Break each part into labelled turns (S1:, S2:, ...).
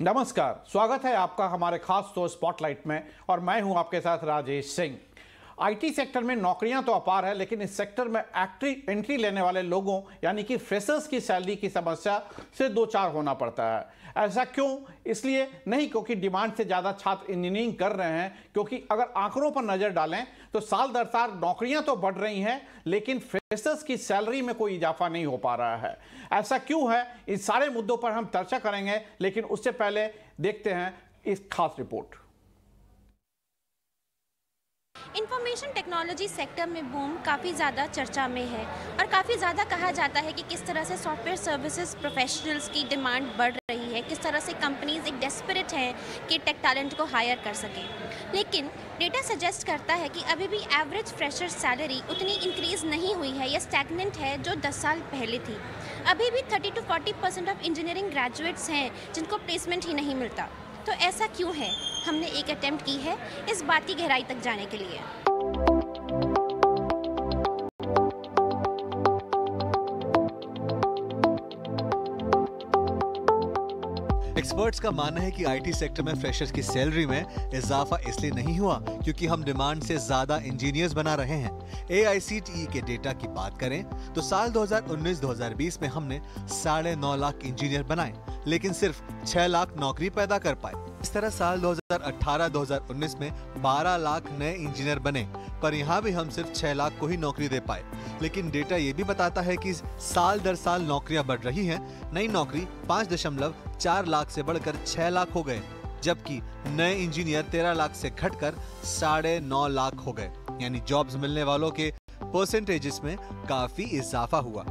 S1: नमस्कार, स्वागत है आपका हमारे खास शो स्पॉटलाइट में और मैं हूं आपके साथ राजेश सिंह। आईटी सेक्टर में नौकरियां तो अपार है, लेकिन इस सेक्टर में एंट्री लेने वाले लोगों यानी कि फ्रेशर्स की सैलरी की समस्या से दो चार होना पड़ता है। ऐसा क्यों? इसलिए नहीं क्योंकि डिमांड से ज़्यादा छात्र इंजीनियरिंग कर रहे हैं, क्योंकि अगर आंकड़ों पर नज़र डालें तो साल दर साल नौकरियां तो बढ़ रही हैं, लेकिन फ्रेशर्स की सैलरी में कोई इजाफा नहीं हो पा रहा है। ऐसा क्यों है? इन सारे मुद्दों पर हम चर्चा करेंगे, लेकिन उससे पहले देखते हैं इस खास रिपोर्ट।
S2: इंफॉर्मेशन टेक्नोलॉजी सेक्टर में बूम काफ़ी ज़्यादा चर्चा में है और काफ़ी ज़्यादा कहा जाता है कि किस तरह से सॉफ्टवेयर सर्विसेज प्रोफेशनल्स की डिमांड बढ़ रही है, किस तरह से कंपनीज एक डेस्परेट हैं कि टेक टैलेंट को हायर कर सकें। लेकिन डेटा सजेस्ट करता है कि अभी भी एवरेज फ्रेशर सैलरी उतनी इंक्रीज़ नहीं हुई है या स्टैग्नेंट है जो 10 साल पहले थी। अभी भी 30 to 40% ऑफ इंजीनियरिंग ग्रेजुएट्स हैं जिनको प्लेसमेंट ही नहीं मिलता। तो ऐसा क्यों है? हमने एक अटेम्प्ट की है इस बात की गहराई तक जाने के लिए।
S3: एक्सपर्ट्स का मानना है कि आईटी सेक्टर में फ्रेशर्स की सैलरी में इजाफा इसलिए नहीं हुआ क्योंकि हम डिमांड से ज्यादा इंजीनियर्स बना रहे हैं। AICTE के डेटा की बात करें तो साल 2019-2020 में हमने 9.5 लाख इंजीनियर बनाए, लेकिन सिर्फ 6 लाख नौकरी पैदा कर पाए। इस तरह साल 2018-2019 में 12 लाख नए इंजीनियर बने, पर यहाँ भी हम सिर्फ 6 लाख को ही नौकरी दे पाए। लेकिन डेटा ये भी बताता है कि साल दर साल नौकरियां बढ़ रही हैं। नई नौकरी 5.4 लाख से बढ़कर 6 लाख हो गए, जबकि नए इंजीनियर 13 लाख से घटकर 9.5 लाख हो गए। यानी जॉब्स मिलने वालों के परसेंटेजेस में काफी इजाफा हुआ।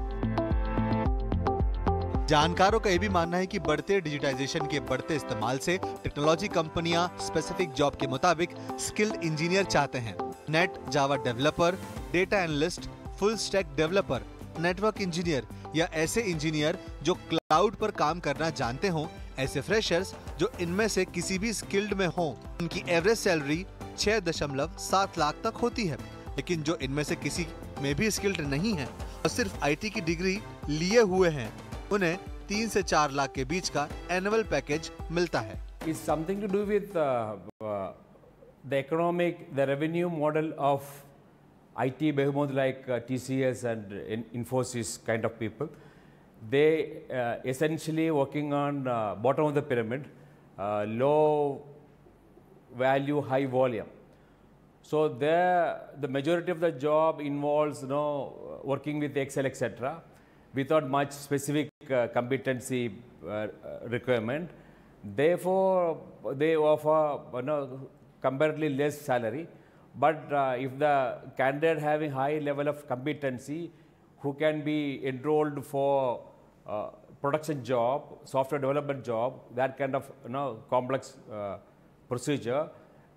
S3: जानकारों का यह भी मानना है कि बढ़ते डिजिटाइजेशन के बढ़ते इस्तेमाल से टेक्नोलॉजी कंपनियां स्पेसिफिक जॉब के मुताबिक स्किल्ड इंजीनियर चाहते हैं। Net Java developer, data analyst, full stack developer, network engineer या ऐसे इंजीनियर जो क्लाउड पर काम करना जानते हों, ऐसे फ्रेशर्स जो इनमें से किसी भी स्किल्ड में हों, उनकी एवरेज सैलरी 6.7 लाख तक होती है। लेकिन जो इनमें से किसी में भी स्किल्ड नहीं है और सिर्फ आईटी की डिग्री लिए हुए हैं, उन्हें 3 से 4 लाख के बीच का एनुअल पैकेज मिलता है।
S4: It's something to do with the economic, the revenue model of IT behemoth like TCS and Infosys kind of people. They essentially working on bottom of the pyramid, low value, high volume. So the majority of the job involves working with Excel, etc., without much specific competency requirement. Therefore, they offer comparatively less salary. But if the candidate having high level of competency, who can be enrolled for production job, software development job, that kind of complex procedure,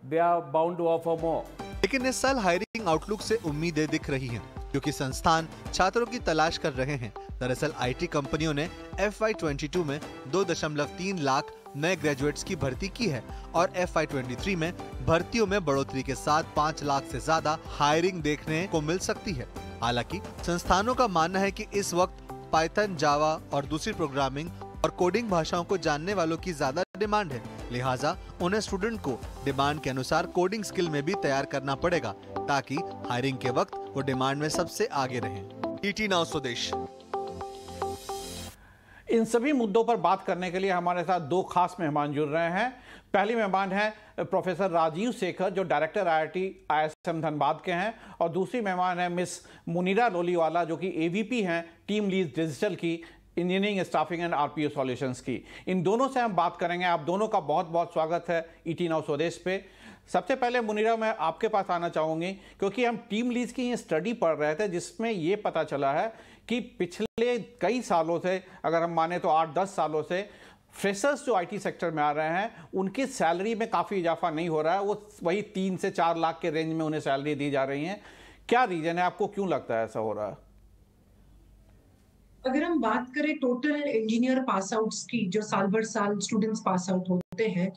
S4: they are bound to offer more.
S3: लेकिन इस साल hiring outlook से उम्मीदें दिख रही हैं, क्योंकि संस्थान छात्रों की तलाश कर रहे हैं। दरअसल आईटी कंपनियों ने FY22 में 2.3 लाख नए ग्रेजुएट्स की भर्ती की है और FY23 में भर्तियों में बढ़ोतरी के साथ 5 लाख से ज्यादा हायरिंग देखने को मिल सकती है। हालांकि संस्थानों का मानना है कि इस वक्त पाइथन, जावा और दूसरी प्रोग्रामिंग और कोडिंग भाषाओं को जानने वालों की ज्यादा डिमांड है, लिहाजा उन्हें स्टूडेंट को डिमांड के अनुसार कोडिंग स्किल में भी तैयार करना पड़ेगा ताकि हायरिंग के वक्त वो डिमांड में सबसे आगे रहें। ईटी नाउ स्वदेश।
S1: इन सभी मुद्दों पर बात करने के लिए हमारे साथ दो खास मेहमान जुड़ रहे हैं। पहली मेहमान है प्रोफेसर राजीव शेखर, जो डायरेक्टर IIT ISM धनबाद के हैं, और दूसरी मेहमान है मिस मुनीरा लोलीवाला, जो कि AVP हैं टीम लीड डिजिटल की, engineering staffing and RPO solutions की। इन दोनों से हम बात करेंगे। आप दोनों का बहुत बहुत स्वागत है ET नाउ स्वदेश पे। सबसे पहले मुनीरा, मैं आपके पास आना चाहूँगी क्योंकि हम टीम लीज की ये स्टडी पढ़ रहे थे जिसमें ये पता चला है कि पिछले कई सालों से, अगर हम माने तो 8-10 सालों से, फ्रेशर्स जो आईटी सेक्टर में आ रहे हैं उनकी सैलरी में काफ़ी इजाफा नहीं हो रहा है। वो वही 3 से 4 लाख के रेंज में उन्हें सैलरी दी जा रही है। क्या रीजन है? आपको क्यों लगता है ऐसा हो रहा है?
S5: अगर हम बात करें टोटल इंजीनियर पास आउट्स की, जो साल भर साल स्टूडेंट्स पास आउट होते हैं,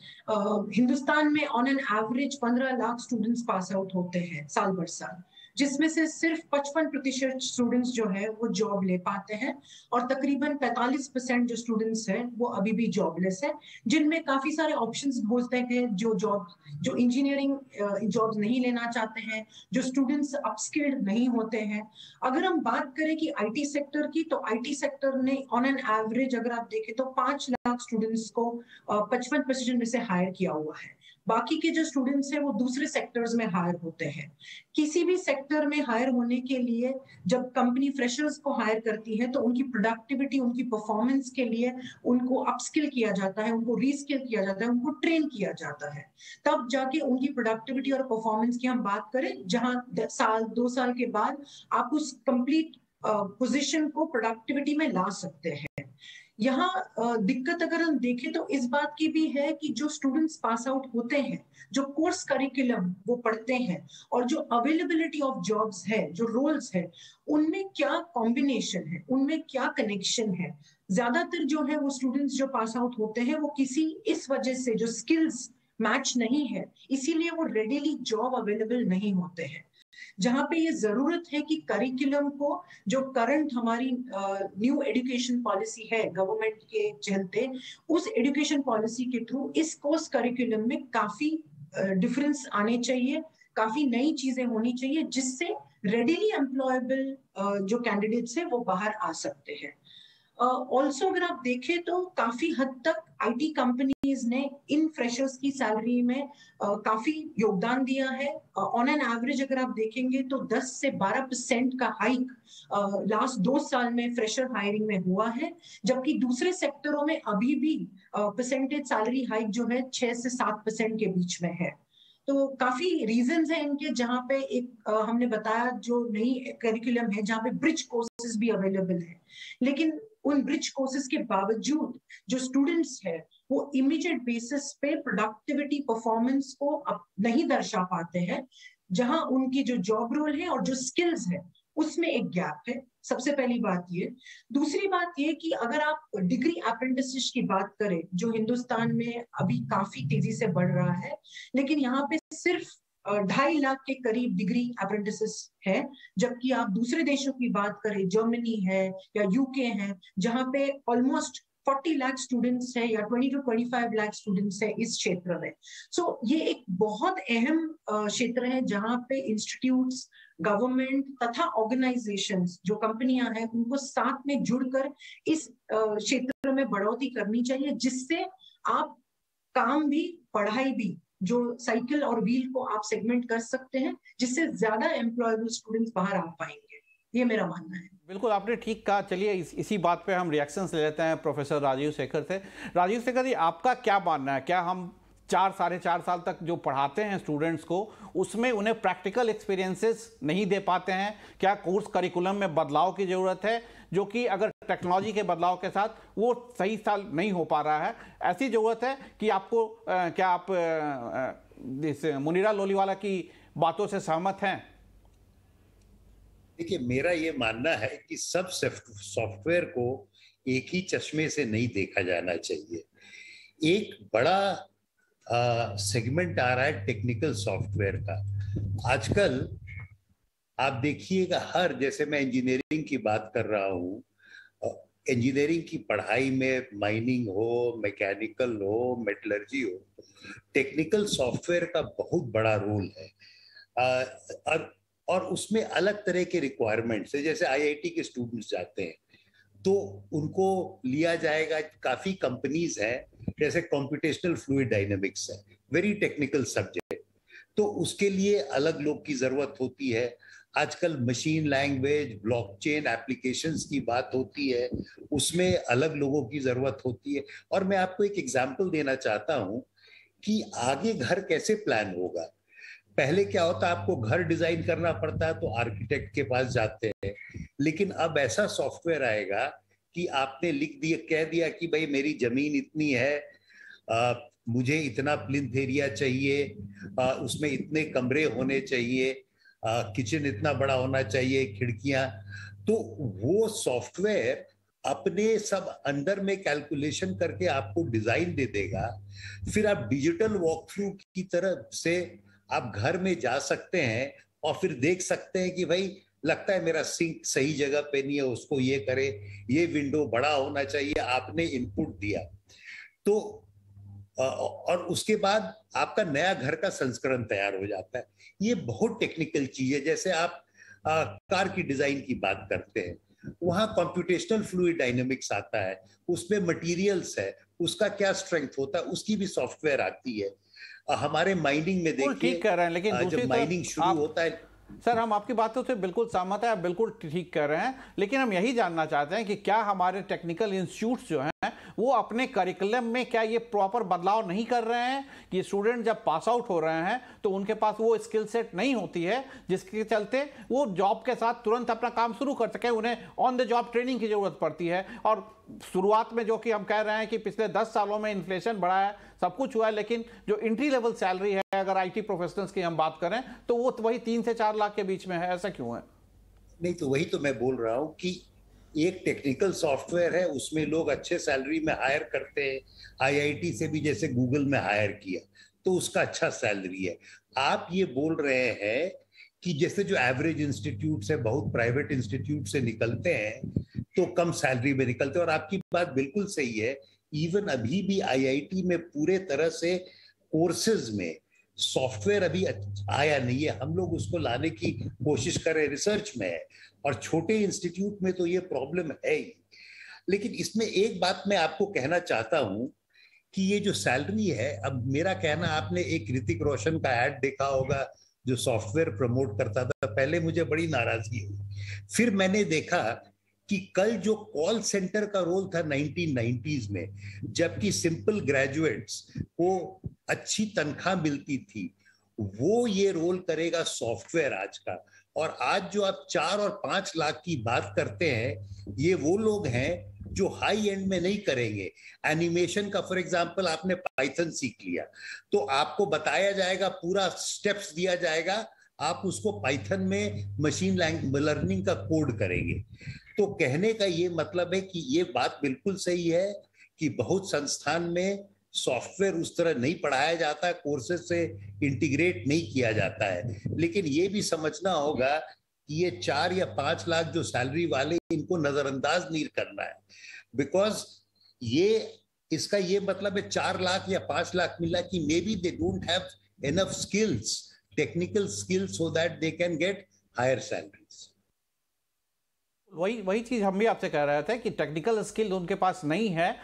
S5: हिंदुस्तान में on an average 15 lakh students pass out होते हैं साल भर साल, जिसमें से सिर्फ 55% स्टूडेंट्स जो है वो जॉब ले पाते हैं और तकरीबन 45% जो स्टूडेंट्स हैं वो अभी भी जॉबलेस है, जिनमें काफी सारे ऑप्शंस बोलते हैं जो इंजीनियरिंग जॉब्स नहीं लेना चाहते हैं, जो स्टूडेंट्स अपस्किल्ड नहीं होते हैं। अगर हम बात करें कि आईटी सेक्टर की, तो आईटी सेक्टर ने ऑन एन एवरेज अगर आप देखें तो 5 लाख स्टूडेंट्स को 55% में से हायर किया हुआ है। बाकी के जो स्टूडेंट्स हैं वो दूसरे सेक्टर्स में हायर होते हैं। किसी भी सेक्टर में हायर होने के लिए जब कंपनी फ्रेशर्स को हायर करती है तो उनकी प्रोडक्टिविटी, उनकी परफॉर्मेंस के लिए उनको अपस्किल किया जाता है, उनको रीस्किल किया जाता है, उनको ट्रेन किया जाता है। तब जाके उनकी प्रोडक्टिविटी और परफॉर्मेंस की हम बात करें, जहां साल 2 साल के बाद आप उस कंप्लीट पोजीशन को प्रोडक्टिविटी में ला सकते हैं। यहाँ दिक्कत अगर हम देखें तो इस बात की भी है कि जो स्टूडेंट्स पास आउट होते हैं, जो कोर्स करिकुलम वो पढ़ते हैं और जो अवेलेबिलिटी ऑफ जॉब्स है, जो रोल्स है, उनमें क्या कॉम्बिनेशन है, उनमें क्या कनेक्शन है। ज्यादातर जो है वो स्टूडेंट्स जो पास आउट होते हैं वो किसी इस वजह से जो स्किल्स मैच नहीं है, इसीलिए वो रेडीली जॉब अवेलेबल नहीं होते हैं। जहां पे ये जरूरत है कि करिकुलम को, जो करंट हमारी न्यू एजुकेशन पॉलिसी है गवर्नमेंट के चलते, उस एजुकेशन पॉलिसी के थ्रू इस कोर्स करिकुलम में काफी डिफरेंस आने चाहिए, काफी नई चीजें होनी चाहिए, जिससे रेडीली एम्प्लॉयबल जो कैंडिडेट्स हैं वो बाहर आ सकते हैं। ऑल्सो अगर आप देखें तो काफी हद तक आईटी कंपनीज ने इन फ्रेशर्स की सैलरी में काफी योगदान दिया है। ऑन एन एवरेज अगर आप देखेंगे तो 10 से 12% का हाइक लास्ट 2 साल में फ्रेशर हायरिंग में हुआ है, जबकि दूसरे सेक्टरों में अभी भी परसेंटेज सैलरी हाइक जो है 6 से 7% के बीच में है। तो काफी रीजंस हैं इनके, जहां पे एक हमने बताया जो नई करिकुलम है जहां पे ब्रिज कोर्सेज भी अवेलेबल है, लेकिन उन ब्रिज कोर्सेज के बावजूद जो स्टूडेंट्स है वो इमीडिएट बेसिस पे प्रोडक्टिविटी परफॉर्मेंस को नहीं दर्शा पाते हैं, जहां उनकी जो जॉब रोल है और जो स्किल्स है उसमें एक गैप है। सबसे पहली बात ये। दूसरी बात ये कि अगर आप डिग्री अप्रेंटिसशिप की बात करें, जो हिंदुस्तान में अभी काफी तेजी से बढ़ रहा है, लेकिन यहाँ पे सिर्फ 2.5 लाख के करीब डिग्री अप्रेंटिसेस है, जबकि आप दूसरे देशों की बात करें, जर्मनी है या यूके है, जहां पे ऑलमोस्ट 40 लाख स्टूडेंट्स है या 20 to 25 लाख स्टूडेंट्स है इस क्षेत्र में। सो ये एक बहुत अहम क्षेत्र है जहां पे इंस्टीट्यूट्स, गवर्नमेंट तथा ऑर्गेनाइजेशंस, जो कंपनियां हैं, उनको साथ में जुड़कर इस क्षेत्र में बढ़ोतरी करनी चाहिए, जिससे आप काम भी पढ़ाई भी, जो साइकिल और व्हील को आप सेगमेंट कर सकते हैं, जिससे ज्यादा एम्प्लॉयबल स्टूडेंट्स बाहर आ पाएंगे। ये मेरा मानना है।
S1: बिल्कुल आपने ठीक कहा। चलिए इसी बात पे हम रिएक्शंस ले लेते हैं प्रोफेसर राजीव शेखर से। राजीव शेखर जी, आपका क्या मानना है? क्या हम 4-4.5 साल तक जो पढ़ाते हैं स्टूडेंट्स को, उसमें उन्हें प्रैक्टिकल एक्सपीरियंसेस नहीं दे पाते हैं? क्या कोर्स करिकुलम में बदलाव की ज़रूरत है, जो कि अगर टेक्नोलॉजी के बदलाव के साथ वो सही साल नहीं हो पा रहा है? ऐसी ज़रूरत है कि आपको क्या आप इस मुनीरा लोलीवाला की बातों से सहमत हैं?
S6: देखिए, मेरा ये मानना है कि सब सॉफ्टवेयर को एक ही चश्मे से नहीं देखा जाना चाहिए। एक बड़ा सेगमेंट आ रहा है टेक्निकल सॉफ्टवेयर का। आजकल आप देखिएगा, जैसे मैं इंजीनियरिंग की बात कर रहा हूँ, इंजीनियरिंग की पढ़ाई में माइनिंग हो, मैकेनिकल हो, मेटलर्जी हो, टेक्निकल सॉफ्टवेयर का बहुत बड़ा रोल है। और उसमें अलग तरह के रिक्वायरमेंट्स है। जैसे आईआईटी के स्टूडेंट्स जाते हैं तो उनको लिया जाएगा। काफी कंपनीज हैं, जैसे कंप्यूटेशनल फ्लूइड डायनेमिक्स है, वेरी टेक्निकल सब्जेक्ट, तो उसके लिए अलग लोग की जरूरत होती है। आजकल मशीन लैंग्वेज, ब्लॉकचेन एप्लीकेशंस की बात होती है, उसमें अलग लोगों की जरूरत होती है। और मैं आपको एक एग्जांपल देना चाहता हूं कि आगे घर कैसे प्लान होगा। पहले क्या होता, आपको घर डिजाइन करना पड़ता है तो आर्किटेक्ट के पास जाते हैं, लेकिन अब ऐसा सॉफ्टवेयर आएगा कि आपने लिख दिया, कह दिया कि भाई मेरी जमीन इतनी है, मुझे इतना प्लिंथ एरिया चाहिए, उसमें इतने कमरे होने चाहिए, किचन इतना बड़ा होना चाहिए, खिड़कियां, तो वो सॉफ्टवेयर अपने सब अंदर में कैलकुलेशन करके आपको डिजाइन दे देगा। फिर आप डिजिटल वॉक थ्रू की तरफ से आप घर में जा सकते हैं और फिर देख सकते हैं कि भाई लगता है मेरा सिंक सही जगह पे नहीं है, उसको ये करे, ये विंडो बड़ा होना चाहिए, आपने इनपुट दिया तो और उसके बाद आपका नया घर का संस्करण तैयार हो जाता है। ये बहुत टेक्निकल चीज है। जैसे आप कार की डिजाइन की बात करते हैं, वहां कंप्यूटेशनल फ्लूइड डायनेमिक्स आता है, उसमें मटेरियल्स है, उसका क्या स्ट्रेंथ होता है, उसकी भी सॉफ्टवेयर आती है। हमारे माइनिंग में देखिए,
S1: ठीक कह रहे हैं, लेकिन
S6: जब माइनिंग शुरू होता है,
S1: सर हम आपकी बातों से बिल्कुल सहमत है, आप बिल्कुल ठीक कर रहे हैं, लेकिन हम यही जानना चाहते हैं कि क्या हमारे टेक्निकल इंस्टीट्यूट्स जो हैं वो अपने करिकुलम में क्या ये प्रॉपर बदलाव नहीं कर रहे हैं कि स्टूडेंट जब पास आउट हो रहे हैं तो उनके पास वो स्किल सेट नहीं होती है जिसके चलते वो जॉब के साथ तुरंत अपना काम शुरू कर सके, उन्हें ऑन द जॉब ट्रेनिंग की जरूरत पड़ती है। और शुरुआत में जो कि हम कह रहे हैं कि पिछले 10 सालों में इन्फ्लेशन बढ़ा है, सब कुछ हुआ है, लेकिन जो एंट्री लेवल सैलरी है अगर आईटी प्रोफेशनल्स की हम बात करें तो वो वही 3 से 4 लाख के बीच में है। ऐसा क्यों है?
S6: नहीं तो वही तो मैं बोल रहा हूं कि एक टेक्निकल सॉफ्टवेयर है, उसमें लोग अच्छे सैलरी में हायर करते हैं, आईआईटी से भी जैसे गूगल में हायर किया तो उसका अच्छा सैलरी है। आप ये बोल रहे हैं कि जैसे जो एवरेज इंस्टीट्यूट से, बहुत प्राइवेट इंस्टीट्यूट से निकलते हैं तो कम सैलरी में निकलते हैं, और आपकी बात बिल्कुल सही है। इवन अभी भी आईआईटी में पूरे तरह से कोर्सेज में सॉफ्टवेयर अभी आया नहीं है, हम लोग उसको लाने की कोशिश कर रहे हैं, रिसर्च में है, और छोटे इंस्टीट्यूट में तो ये प्रॉब्लम है ही। लेकिन इसमें एक बात मैं आपको कहना चाहता हूं कि ये जो सैलरी है, अब मेरा कहना, आपने एक ऋतिक रोशन का ऐड देखा होगा जो सॉफ्टवेयर प्रमोट करता था, पहले मुझे बड़ी नाराजगी हुई, फिर मैंने देखा कि कल जो कॉल सेंटर का रोल था 1990s में, जबकि सिंपल ग्रेजुएट्स को अच्छी तनख्वाह मिलती थी, वो ये रोल करेगा सॉफ्टवेयर आज का। और आज जो आप 4 और 5 लाख की बात करते हैं, ये वो लोग हैं जो हाई एंड में नहीं करेंगे। एनिमेशन का फॉर एग्जांपल, आपने पाइथन सीख लिया तो आपको बताया जाएगा, पूरा स्टेप्स दिया जाएगा, आप उसको पाइथन में मशीन लर्निंग का कोड करेंगे। तो कहने का ये मतलब है कि ये बात बिल्कुल सही है कि बहुत संस्थान में सॉफ्टवेयर उस तरह नहीं पढ़ाया जाता, कोर्सेज से इंटीग्रेट नहीं किया जाता है। लेकिन ये भी समझना होगा कि ये 4 या 5 लाख जो सैलरी वाले, इनको नजरअंदाज नहीं करना है, बिकॉज ये इसका ये मतलब है 4 लाख या 5 लाख मिला कि maybe they don't have enough skills, technical skills, so that they can get higher salaries.
S1: वही चीज हम भी आपसे कह रहे थे कि टेक्निकल स्किल उनके पास नहीं है,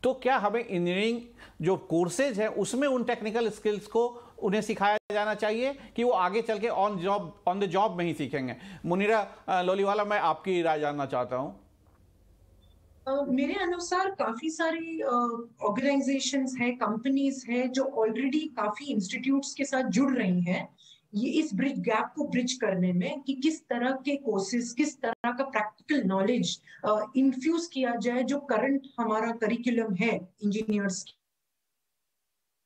S1: तो क्या हमें इंजीनियरिंग जो कोर्सेज है उसमें उन टेक्निकल स्किल्स को उन्हें सिखाया जाना चाहिए कि वो आगे चल के ऑन द जॉब में ही सीखेंगे? मुनीरा लोलीवाला, मैं आपकी राय जानना चाहता हूं।
S5: मेरे अनुसार काफी सारी ऑर्गेनाइजेशंस है, कंपनीज है जो ऑलरेडी काफी इंस्टीट्यूट्स के साथ जुड़ रही हैं, ये इस ब्रिज गैप को ब्रिज करने में कि किस तरह के कोर्सेज, किस तरह का प्रैक्टिकल नॉलेज इन्फ्यूज किया जाए जो करंट हमारा करिकुलम है इंजीनियर्स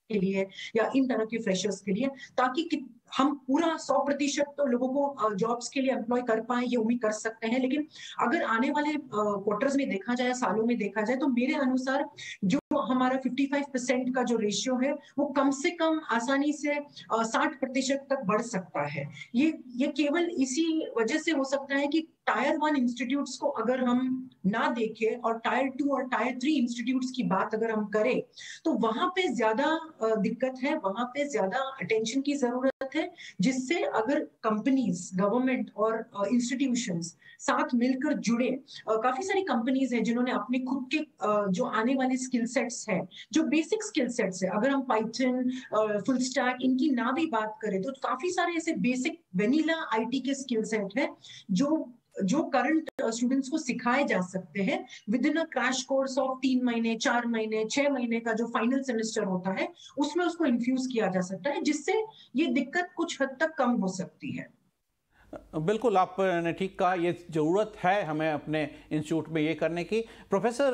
S5: के लिए या इन तरह के फ्रेशर्स के लिए, ताकि हम पूरा 100% तो लोगों को जॉब्स के लिए एम्प्लॉय कर पाए, ये उम्मीद कर सकते हैं। लेकिन अगर आने वाले क्वार्टर्स में देखा जाए, सालों में देखा जाए, तो मेरे अनुसार जो हमारा 55% का जो रेशियो है वो कम से कम आसानी से 60% तक बढ़ सकता है। ये केवल इसी वजह से हो सकता है कि टायर 1 इंस्टीट्यूट्स को अगर हम ना देखें और टायर 2 और टायर 3 इंस्टीट्यूट्स की बात अगर हम करें तो वहां पे ज्यादा दिक्कत है, वहां पे ज्यादा अटेंशन की जरूरत है, जिससे अगर कंपनीज, गवर्नमेंट और इंस्टीट्यूशंस साथ मिलकर जुड़े, काफी सारी कंपनीज हैं जिन्होंने अपने खुद के जो आने वाले स्किल सेट्स हैं, जो बेसिक स्किल सेट्स है, अगर हम पाइथन, फुल स्टैक, इनकी ना भी बात करें तो काफी सारे ऐसे बेसिक वेनिला आईटी के स्किल सेट है जो करंट स्टूडेंट्स को सिखाए जा सकते हैं with in a crash course of 3 महीने, 4 महीने, 6 महीने का जो फाइनल सेमेस्टर होता है, उसमें उसको इन्फ्यूज किया जा सकता है, जिससे ये दिक्कत कुछ हद तक कम हो सकती है।
S1: बिल्कुल आपने ठीक कहा, ये ज़रूरत है हमें अपने इंस्टीट्यूट में ये करने की। प्रोफेसर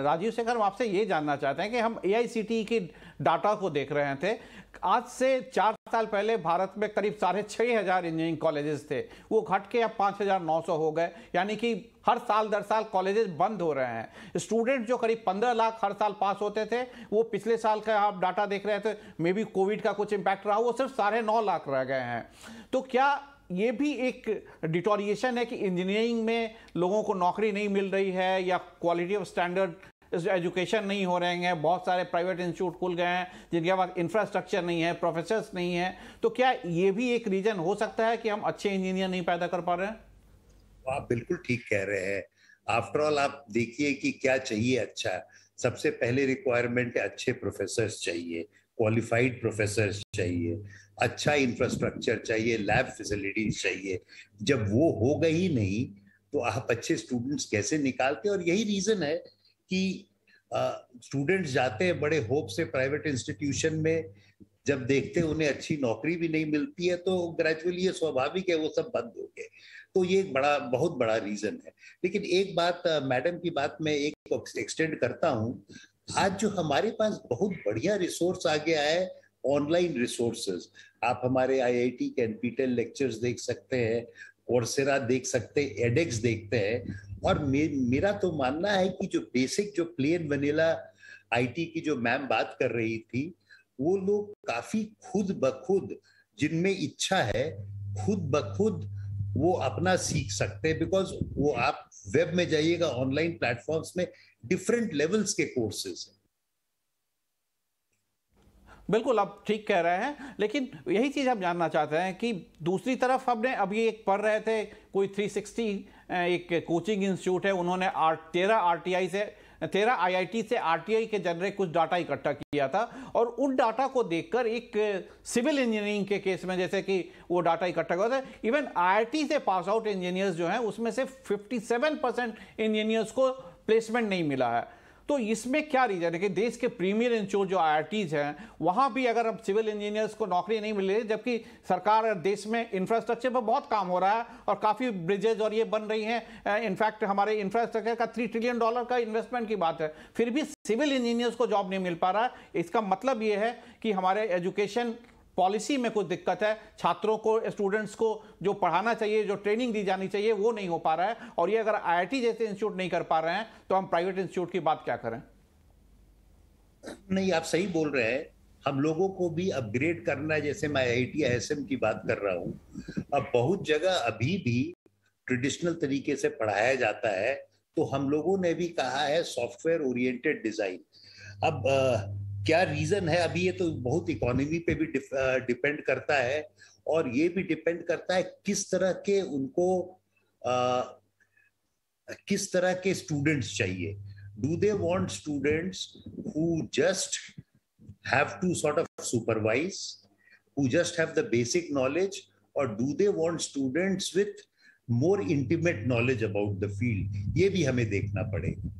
S1: राजीव शेखर, हम आपसे ये जानना चाहते हैं कि हम AICTE की डाटा को देख रहे थे, आज से 4 साल पहले भारत में करीब 6,500 इंजीनियरिंग कॉलेजेस थे, वो घट के अब 5,900 हो गए, यानी कि हर साल दर साल कॉलेजेस बंद हो रहे हैं। स्टूडेंट जो करीब 15 लाख हर साल पास होते थे, वो पिछले साल का आप डाटा देख रहे थे, मे बी कोविड का कुछ इम्पैक्ट रहा, वो सिर्फ 9.5 लाख रह गए हैं। तो क्या ये भी एक डिटोरिएशन है कि इंजीनियरिंग में लोगों को नौकरी नहीं मिल रही है या क्वालिटी ऑफ स्टैंडर्ड एजुकेशन नहीं हो रहे हैं? बहुत सारे प्राइवेट इंस्टीट्यूट खुल गए हैं जिनके पास इंफ्रास्ट्रक्चर नहीं है, प्रोफेसर्स नहीं है। तो क्या ये भी एक रीजन हो सकता है कि हम अच्छे इंजीनियर नहीं पैदा कर पा रहे हैं?
S6: आप बिल्कुल ठीक कह रहे हैं। आफ्टर ऑल आप देखिए कि क्या चाहिए। अच्छा, सबसे पहले रिक्वायरमेंट है अच्छे प्रोफेसर्स चाहिए, क्वालिफाइड प्रोफेसर्स चाहिए, अच्छा इंफ्रास्ट्रक्चर चाहिए, लैब फैसिलिटीज चाहिए। जब वो होगा ही नहीं तो आप अच्छे स्टूडेंट्स कैसे निकालते? और यही रीजन है कि स्टूडेंट्स जाते हैं बड़े होप से प्राइवेट इंस्टीट्यूशन में, जब देखते हैं उन्हें अच्छी नौकरी भी नहीं मिलती है तो ग्रेजुअली ये स्वाभाविक है वो सब बंद हो गए। तो ये एक बहुत बड़ा रीजन है। लेकिन एक बात, मैडम की बात में एक एक्सटेंड करता हूं, आज जो हमारे पास बहुत बढ़िया रिसोर्स आ गया है, ऑनलाइन रिसोर्सेज। आप हमारे आईआईटी के एनपीटीईएल लेक्चर्स देख सकते हैं, कोर्सेरा देख सकते हैं, एडेक्स देखते हैं। और मेरा तो मानना है कि जो बेसिक, जो प्लेन वनीला आईटी की जो मैम बात कर रही थी, वो लोग काफी खुद ब खुद, जिनमें इच्छा है, खुद ब खुद वो अपना सीख सकते हैं। बिकॉज वो आप वेब में जाइएगा, ऑनलाइन प्लेटफॉर्म्स में डिफरेंट लेवल्स के कोर्सेज हैं।
S1: बिल्कुल, आप ठीक कह रहे हैं, लेकिन यही चीज़ हम जानना चाहते हैं कि दूसरी तरफ हमने अभी एक पढ़ रहे थे, कोई 360 एक कोचिंग इंस्टीट्यूट है, उन्होंने 13 आईआईटी से आरटीआई के जनरेट कुछ डाटा इकट्ठा किया था, और उन डाटा को देखकर एक सिविल इंजीनियरिंग के केस में जैसे कि वो डाटा इकट्ठा हुआ था, इवन आईआईटी से पास आउट इंजीनियर्स जो हैं उसमें से 57% इंजीनियर्स को प्लेसमेंट नहीं मिला है। तो इसमें क्या रीजन है कि देश के प्रीमियर इंस्टीट्यूट जो आईआईटीज हैं वहां भी अगर अब सिविल इंजीनियर्स को नौकरी नहीं मिल रही, जबकि सरकार देश में इंफ्रास्ट्रक्चर पर बहुत काम हो रहा है और काफ़ी ब्रिजेज और ये बन रही हैं। इनफैक्ट हमारे इंफ्रास्ट्रक्चर का $3 ट्रिलियन का इन्वेस्टमेंट की बात है, फिर भी सिविल इंजीनियर्स को जॉब नहीं मिल पा रहा है। इसका मतलब ये है कि हमारे एजुकेशन पॉलिसी में कुछ दिक्कत है, छात्रों को, स्टूडेंट्स को जो पढ़ाना चाहिए, जो ट्रेनिंग दी जानी चाहिए, वो नहीं हो पा रहा है। और ये अगर आईआईटी जैसे इंस्टीट्यूट नहीं कर पा रहे हैं तो हम प्राइवेट इंस्टीट्यूट की बात क्या करें?
S6: नहीं, आप सही बोल रहे हैं। हम लोगों को भी अपग्रेड करना है। जैसे मैं आईआईटी आईएसएम की बात कर रहा हूँ, अब बहुत जगह अभी भी ट्रेडिशनल तरीके से पढ़ाया जाता है, तो हम लोगों ने भी कहा है सॉफ्टवेयर ओरिएंटेड डिजाइन। अब क्या रीजन है? अभी ये तो बहुत इकोनॉमी पे भी डिपेंड करता है, और ये भी डिपेंड करता है किस तरह के उनको किस तरह के स्टूडेंट्स चाहिए। Do they want students who just have to sort of supervise, who just have the basic knowledge, और do they want students with more intimate knowledge about the field? ये भी हमें देखना पड़ेगा।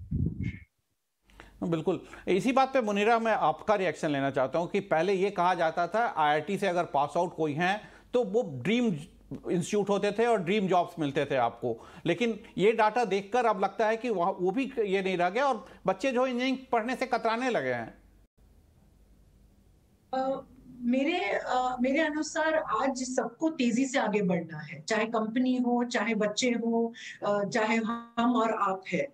S1: बिल्कुल, इसी बात पे मुनीरा मैं आपका रिएक्शन लेना चाहता हूं कि पहले ये कहा जाता था आईआईटी से अगर पास आउट कोई हैं तो वो ड्रीम इंस्टीट्यूट होते थे और ड्रीम जॉब्स मिलते थे आपको, लेकिन ये डाटा देखकर अब लगता है कि वो भी ये नहीं रह गया और बच्चे जो इंजीनियरिंग पढ़ने से कतराने लगे हैं।
S5: मेरे अनुसार आज सबको तेजी से आगे बढ़ना है, चाहे कंपनी हो, चाहे बच्चे हो, चाहे हम और आप है।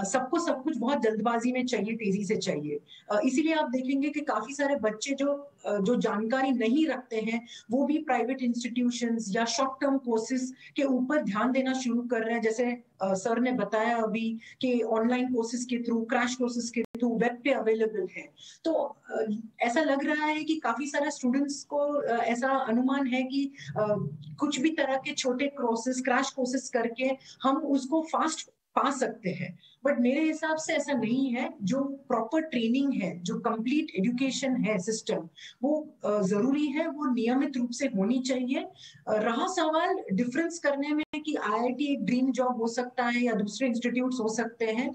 S5: सबको सब कुछ बहुत जल्दबाजी में चाहिए, तेजी से चाहिए। इसीलिए आप देखेंगे कि काफी सारे बच्चे जो जानकारी नहीं रखते हैं वो भी प्राइवेट इंस्टीट्यूशंस या शॉर्ट टर्म कोर्सेज के ऊपर ध्यान देना शुरू कर रहे हैं। जैसे सर ने बताया अभी कि ऑनलाइन कोर्सेज के थ्रू, क्रैश कोर्सेज के थ्रू वेब पे अवेलेबल है। तो ऐसा लग रहा है कि काफी सारे स्टूडेंट्स को ऐसा अनुमान है कि कुछ भी तरह के छोटे कोर्सेज, क्रैश कोर्सेज करके हम उसको फास्ट पा सकते हैं। बट मेरे हिसाब से ऐसा नहीं है। जो प्रॉपर ट्रेनिंग है, जो कंप्लीट एजुकेशन है सिस्टम, वो जरूरी है, वो नियमित रूप से होनी चाहिए। रहा सवाल डिफरेंस करने में कि आईआईटी एक ड्रीम जॉब हो सकता है या दूसरे इंस्टीट्यूट्स हो सकते हैं,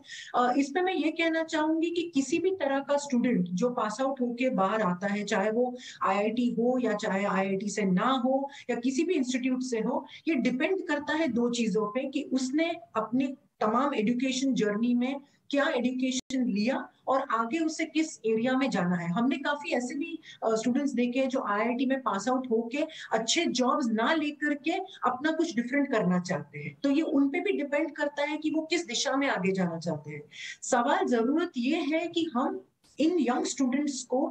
S5: इस पे मैं ये कहना चाहूंगी कि किसी भी तरह का स्टूडेंट जो पास आउट होके बाहर आता है, चाहे वो आईआईटी हो या चाहे आईआईटी से ना हो या किसी भी इंस्टीट्यूट से हो, ये डिपेंड करता है दो चीजों पे कि उसने अपने तमाम एजुकेशन जर्नी में क्या एजुकेशन लिया और आगे उसे किस एरिया में जाना है। हमने काफी ऐसे भी स्टूडेंट्स देखे हैं जो आईआईटी में पास आउट होके अच्छे जॉब्स ना लेकर के अपना कुछ डिफरेंट करना चाहते हैं। तो ये उन पे भी डिपेंड करता है कि वो किस दिशा में आगे जाना चाहते हैं। सवाल जरूरत ये है कि हम इन यंग स्टूडेंट्स को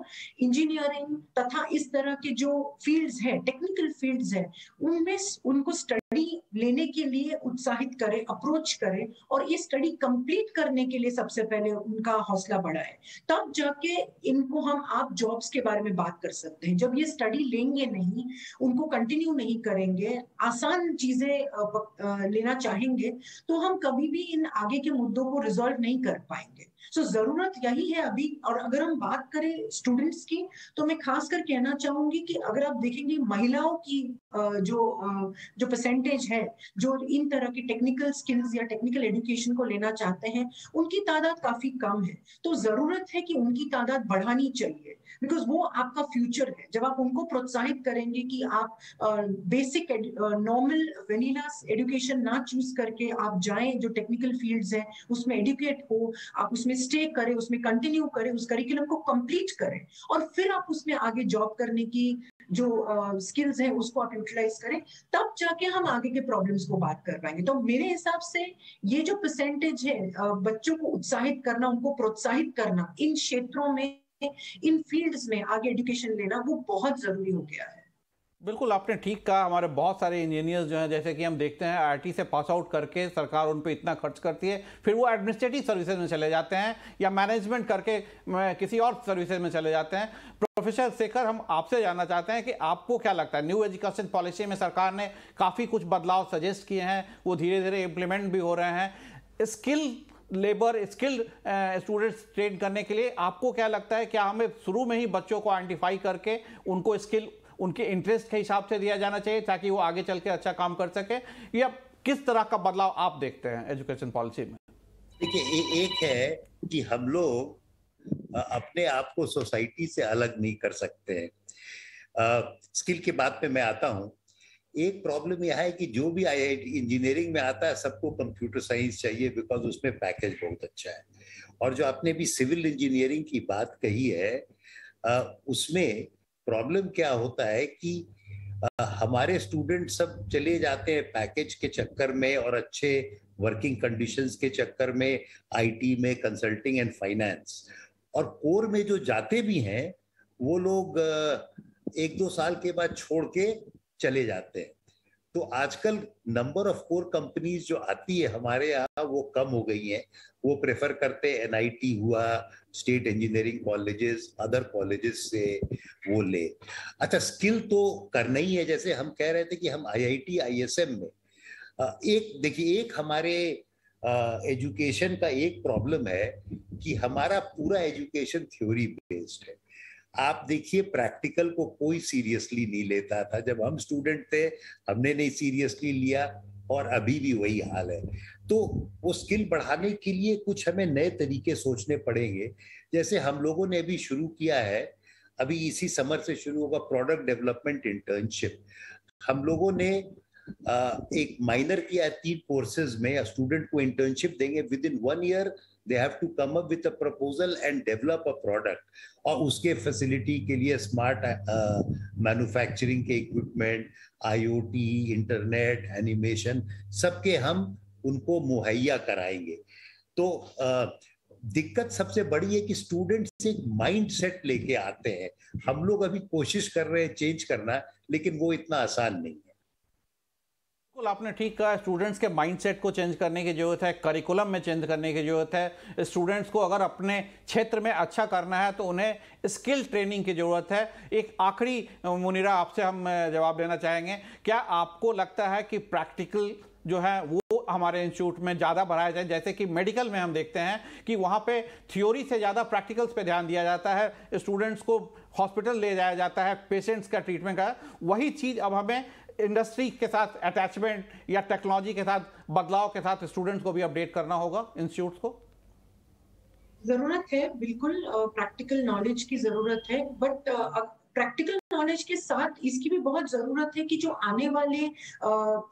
S5: इंजीनियरिंग तथा इस तरह के जो फील्ड्स है, टेक्निकल फील्ड्स है, उनमें उनको स्टडी लेने के लिए उत्साहित करें, अप्रोच करें और ये स्टडी कंप्लीट करने के लिए सबसे पहले उनका हौसला बढ़ाएं। तब जाके इनको आप जॉब्स के बारे में बात कर सकते हैं। जब ये स्टडी लेंगे नहीं, उनको कंटिन्यू नहीं करेंगे, आसान चीजें लेना चाहेंगे, तो हम कभी भी इन आगे के मुद्दों को रिजॉल्व नहीं कर पाएंगे। सो जरूरत यही है अभी। और अगर हम बात करें स्टूडेंट्स की, तो मैं खासकर कहना चाहूंगी कि अगर आप देखेंगे महिलाओं की जो परसेंटेज है जो इन तरह की टेक्निकल स्किल्स या टेक्निकल एजुकेशन को लेना चाहते हैं, उनकी तादाद काफी कम है। तो जरूरत है कि उनकी तादाद बढ़ानी चाहिए, बिकॉज वो आपका फ्यूचर है। जब आप उनको प्रोत्साहित करेंगे कि आप बेसिक नॉर्मल वेनिला एजुकेशन ना चूज करके आप जाएं, जो टेक्निकल फील्ड्स हैं उसमें एडुकेट हो, आप उसमें स्टे करें, उसमें कंटिन्यू करें, उस करिकुलम को कंप्लीट करें और फिर आप उसमें आगे जॉब करने की जो स्किल्स हैं उसको आप यूटिलाइज करें, तब जाके हम आगे के प्रॉब्लम्स को बात कर पाएंगे। तो मेरे हिसाब से ये जो परसेंटेज है बच्चों को उत्साहित करना, उनको प्रोत्साहित करना इन क्षेत्रों में, इन फील्ड्स में आगे एजुकेशन लेना, वो बहुत जरूरी हो गया है।
S1: बिल्कुल आपने ठीक कहा। हमारे बहुत सारे इंजीनियर्स जो हैं, जैसे कि हम देखते हैं आईआईटी से पास आउट करके सरकार उन पे इतना खर्च करती है, फिर वो एडमिनिस्ट्रेटिव सर्विसेज में चले जाते हैं या मैनेजमेंट करके किसी और सर्विसेज में चले जाते हैं। प्रोफेसर शेखर, हम आपसे जानना चाहते हैं कि आपको क्या लगता है, न्यू एजुकेशन पॉलिसी में सरकार ने काफ़ी कुछ बदलाव सजेस्ट किए हैं, वो धीरे धीरे इम्प्लीमेंट भी हो रहे हैं। Skill labour, skilled students train करने के लिए आपको क्या लगता है, क्या हमें शुरू में ही बच्चों को आइडेंटिफाई करके उनको स्किल उनके इंटरेस्ट के हिसाब से दिया जाना चाहिए ताकि वो आगे चल के अच्छा काम कर सके, या किस तरह का बदलाव आप देखते हैं एजुकेशन पॉलिसी में?
S6: देखिए, एक है कि हम लोग अपने आप को सोसाइटी से अलग नहीं कर सकते हैं। स्किल की बात पे मैं आता हूँ। एक प्रॉब्लम यह है कि जो भी आईआईटी इंजीनियरिंग में आता है सबको कंप्यूटर साइंस चाहिए, बिकॉज उसमें पैकेज बहुत अच्छा है। और जो आपने भी सिविल इंजीनियरिंग की बात कही है, उसमें प्रॉब्लम क्या होता है कि हमारे स्टूडेंट सब चले जाते हैं पैकेज के चक्कर में और अच्छे वर्किंग कंडीशंस के चक्कर में, आईटी में, कंसल्टिंग एंड फाइनेंस। और कोर में जो जाते भी हैं वो लोग 1-2 साल के बाद छोड़ के चले जाते हैं। तो आजकल नंबर ऑफ कोर कंपनीज जो आती है हमारे यहाँ वो कम हो गई हैं। वो प्रेफर करते हैं एनआईटी हुआ, state engineering colleges, other colleges से वो ले। अच्छा, स्किल तो करना ही है। जैसे हम कह रहे थे कि हम आईआईटी आईएसएम में एक हमारे एजुकेशन का एक प्रॉब्लम है कि हमारा पूरा एजुकेशन थ्योरी बेस्ड है। आप देखिए, प्रैक्टिकल को कोई सीरियसली नहीं लेता था। जब हम स्टूडेंट थे हमने नहीं सीरियसली लिया और अभी भी वही हाल है। तो वो स्किल बढ़ाने के लिए कुछ हमें नए तरीके सोचने पड़ेंगे। जैसे हम लोगों ने अभी शुरू किया है, अभी इसी समर से शुरू होगा प्रोडक्ट डेवलपमेंट इंटर्नशिप। हम लोगों ने एक माइनर किया 3 कोर्सेज में, स्टूडेंट को इंटर्नशिप देंगे। With in 1 year they have to come up with a proposal and develop a product, और उसके फैसिलिटी के लिए स्मार्ट मैन्युफैक्चरिंग के इक्विपमेंट, आईओटी, इंटरनेट, एनिमेशन, सबके हम उनको मुहैया कराएंगे। तो दिक्कत सबसे बड़ी है कि स्टूडेंट्स एक माइंड सेट लेके आते हैं। हम लोग अभी कोशिश कर रहे हैं चेंज करना, लेकिन वो इतना आसान नहीं है।
S1: आपने ठीक कहा, स्टूडेंट्स के माइंडसेट को चेंज करने की जरूरत है, करिकुलम में चेंज करने की जरूरत है। स्टूडेंट्स को अगर अपने क्षेत्र में अच्छा करना है तो उन्हें स्किल ट्रेनिंग की जरूरत है। एक आखिरी मुनीरा आपसे हम जवाब देना चाहेंगे, क्या आपको लगता है कि प्रैक्टिकल जो है वो हमारे इंस्टीट्यूट में ज़्यादा बढ़ाया जाए? जैसे कि मेडिकल में हम देखते हैं कि वहाँ पे थ्योरी से ज़्यादा प्रैक्टिकल्स पे ध्यान दिया जाता है, स्टूडेंट्स को हॉस्पिटल ले जाया जाता है पेशेंट्स का ट्रीटमेंट का। वही चीज़ अब हमें इंडस्ट्री के साथ अटैचमेंट या टेक्नोलॉजी के साथ बदलाव के साथ स्टूडेंट्स को भी अपडेट करना होगा, इंस्टीट्यूट्स को।
S5: जरूरत है, बिल्कुल प्रैक्टिकल नॉलेज की जरूरत है, बट प्रैक्टिकल नॉलेज के साथ इसकी भी बहुत जरूरत है कि जो आने वाले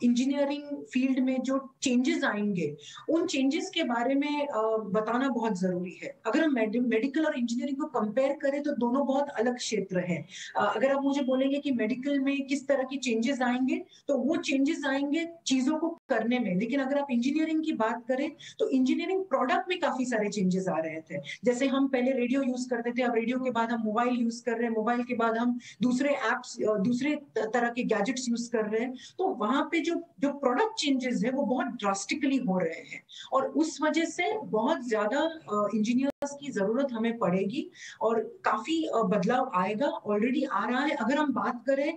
S5: इंजीनियरिंग फील्ड में जो चेंजेस आएंगे उन चेंजेस के बारे में बताना बहुत जरूरी है। अगर हम मेडिकल और इंजीनियरिंग को कंपेयर करें तो दोनों बहुत अलग क्षेत्र हैं। अगर आप मुझे बोलेंगे कि मेडिकल में किस तरह की चेंजेस आएंगे तो वो चेंजेस आएंगे चीजों को करने में, लेकिन अगर आप इंजीनियरिंग की बात करें तो इंजीनियरिंग प्रोडक्ट में काफी सारे चेंजेस आ रहे थे। जैसे हम पहले रेडियो यूज करते थे, अब रेडियो के बाद हम मोबाइल यूज कर रहे हैं, मोबाइल के बाद हम दूसरे एप्स, दूसरे तरह के गैजेट्स यूज कर रहे हैं। तो वहां पे जो प्रोडक्ट चेंजेस है वो बहुत ड्रास्टिकली हो रहे हैं और उस वजह से बहुत ज्यादा इंजीनियर्स की जरूरत हमें पड़ेगी और काफी बदलाव आएगा, ऑलरेडी आ रहा है। अगर हम बात करें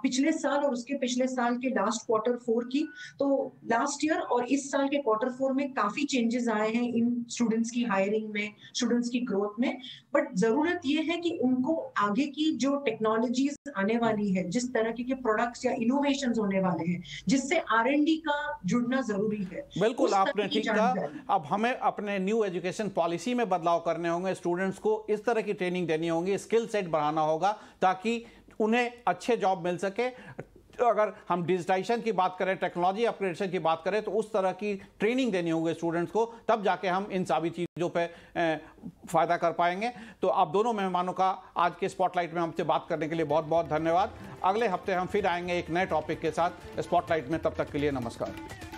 S5: पिछले साल और उसके पिछले साल के लास्ट Q4 की, तो लास्ट ईयर और इस साल के Q4 में काफी चेंजेस आए हैं इन स्टूडेंट्स की हायरिंग में, स्टूडेंट्स की ग्रोथ में। बट जरूरत ये है कि उनको आगे की जो टेक्नोलॉजीज आने वाली है, जिस तरह के प्रोडक्ट्स या इनोवेशंस होने वाले हैं, जिससे R&D का जुड़ना जरूरी है।
S1: बिल्कुल, आपने ठीक कहा। अब हमें अपने न्यू एजुकेशन पॉलिसी में बदलाव करने होंगे, स्टूडेंट्स को इस तरह की ट्रेनिंग देनी होगी, स्किल सेट बढ़ाना होगा ताकि उन्हें अच्छे जॉब मिल सके। अगर हम डिजिटाइजेशन की बात करें, टेक्नोलॉजी अपग्रेडेशन की बात करें, तो उस तरह की ट्रेनिंग देनी होगी स्टूडेंट्स को, तब जाके हम इन सभी चीज़ों पे फ़ायदा कर पाएंगे। तो आप दोनों मेहमानों का आज के स्पॉटलाइट में हमसे बात करने के लिए बहुत बहुत धन्यवाद। अगले हफ्ते हम फिर आएंगे एक नए टॉपिक के साथ स्पॉटलाइट में। तब तक के लिए नमस्कार।